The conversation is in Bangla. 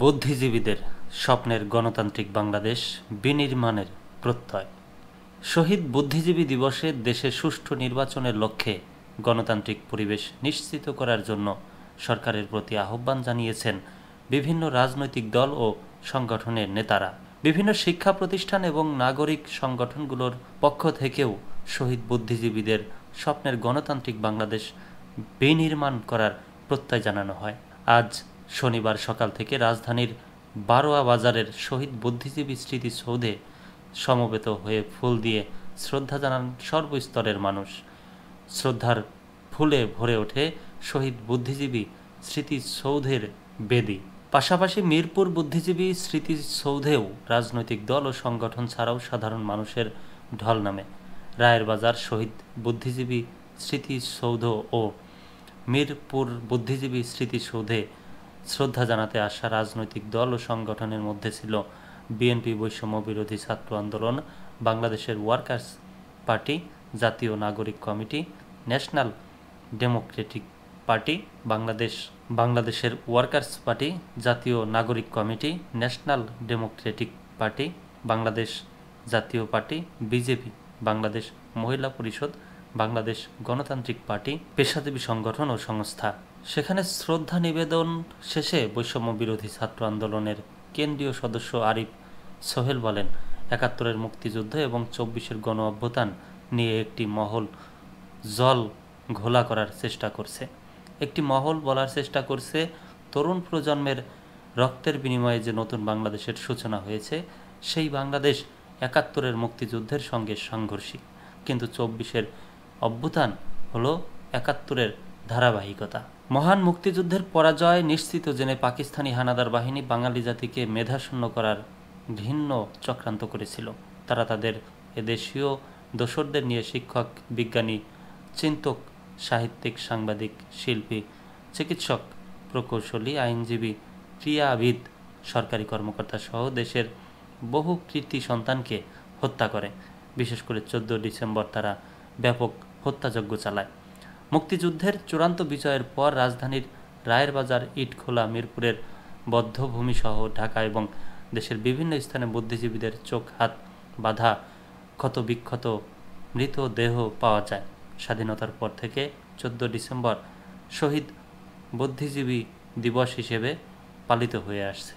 বুদ্ধিজীবীদের স্বপ্নের গণতান্ত্রিক বাংলাদেশ বিনির্মাণের প্রত্যয়। শহীদ বুদ্ধিজীবী দিবসে দেশে সুষ্ঠু নির্বাচনের লক্ষ্যে গণতান্ত্রিক পরিবেশ নিশ্চিত করার জন্য সরকারের প্রতি আহ্বান জানিয়েছেন বিভিন্ন রাজনৈতিক দল ও সংগঠনের নেতারা। বিভিন্ন শিক্ষা প্রতিষ্ঠান এবং নাগরিক সংগঠনগুলোর পক্ষ থেকেও শহীদ বুদ্ধিজীবীদের স্বপ্নের গণতান্ত্রিক বাংলাদেশ বিনির্মাণ করার প্রত্যয় জানানো হয়। আজ শনিবার সকাল থেকে রাজধানীর বারোয়া বাজারের শহীদ বুদ্ধিজীবী স্মৃতিসৌধে সমবেত হয়ে ফুল দিয়ে শ্রদ্ধা জানান সর্বস্তরের মানুষ। শ্রদ্ধার ফুলে ভরে ওঠে শহীদ বুদ্ধিজীবী স্মৃতিসৌধের বেদি। পাশাপাশি মিরপুর বুদ্ধিজীবী স্মৃতিসৌধেও রাজনৈতিক দল ও সংগঠন ছাড়াও সাধারণ মানুষের ঢল নামে। রায়ের বাজার শহীদ বুদ্ধিজীবী স্মৃতিসৌধ ও মিরপুর বুদ্ধিজীবী স্মৃতিসৌধে শ্রদ্ধা জানাতে আসা রাজনৈতিক দল ও সংগঠনের মধ্যে ছিল বিএনপি, বৈষম্য বিরোধী ছাত্র আন্দোলন, বাংলাদেশের ওয়ার্কার্স পার্টি, জাতীয় নাগরিক কমিটি, ন্যাশনাল ডেমোক্রেটিক পার্টি, বাংলাদেশের ওয়ার্কার্স পার্টি, জাতীয় নাগরিক committee, national Democratic party, Bangladesh জাতীয় পার্টি, বিজেপি, বাংলাদেশ মহিলা পরিষদ, বাংলাদেশ গণতান্ত্রিক পার্টি, পেশাজীবী সংগঠন ও সংস্থা। সেখানে শ্রদ্ধা নিবেদন শেষে বৈষম্য বিরোধী ছাত্র আন্দোলনের কেন্দ্রীয় সদস্য আরিফ সোহেল বলেন, ৭১-এর মুক্তিযুদ্ধ এবং ২৪-এর গণ অভ্যুত্থান নিয়ে একটি মহল জল ঘোলা করার চেষ্টা করছে। একটি মহল বলার চেষ্টা করছে তরুণ প্রজন্মের রক্তের বিনিময়ে যে নতুন বাংলাদেশের সূচনা হয়েছে সেই বাংলাদেশ ৭১-এর মুক্তিযুদ্ধের সঙ্গে সাংঘর্ষিক, কিন্তু ২৪-এর অভ্যুত্থান হলো ৭১-এর ধারাবাহিকতা। মহান মুক্তিযুদ্ধের পরাজয় নিশ্চিত জেনে পাকিস্তানি হানাদার বাহিনী বাঙালি জাতিকে মেধাশূন্য করার ঘৃণ্য চক্রান্ত করেছিল। তারা তাদের এদেশীয় দোসরদের নিয়ে শিক্ষক, বিজ্ঞানী, চিন্তক, সাহিত্যিক, সাংবাদিক, শিল্পী, চিকিৎসক, প্রকৌশলী, আইনজীবী, ক্রীড়াবিদ, সরকারি কর্মকর্তা সহ দেশের বহু কৃতী সন্তানকে হত্যা করে। বিশেষ করে ১৪ ডিসেম্বর তারা ব্যাপক হত্যাযজ্ঞ চালায়। মুক্তিযুদ্ধের চূড়ান্ত বিজয়ের পর রাজধানীর রায়ের বাজার, ইটখোলা, মিরপুরের বধ্যভূমি সহ ঢাকা এবং দেশের বিভিন্ন স্থানে বুদ্ধিজীবীদের চোখ হাত বাঁধা ক্ষতবিক্ষত মৃতদেহ পাওয়া যায়। স্বাধীনতার পর থেকে ১৪ ডিসেম্বর শহীদ বুদ্ধিজীবী দিবস হিসেবে পালিত হয়ে আসছে।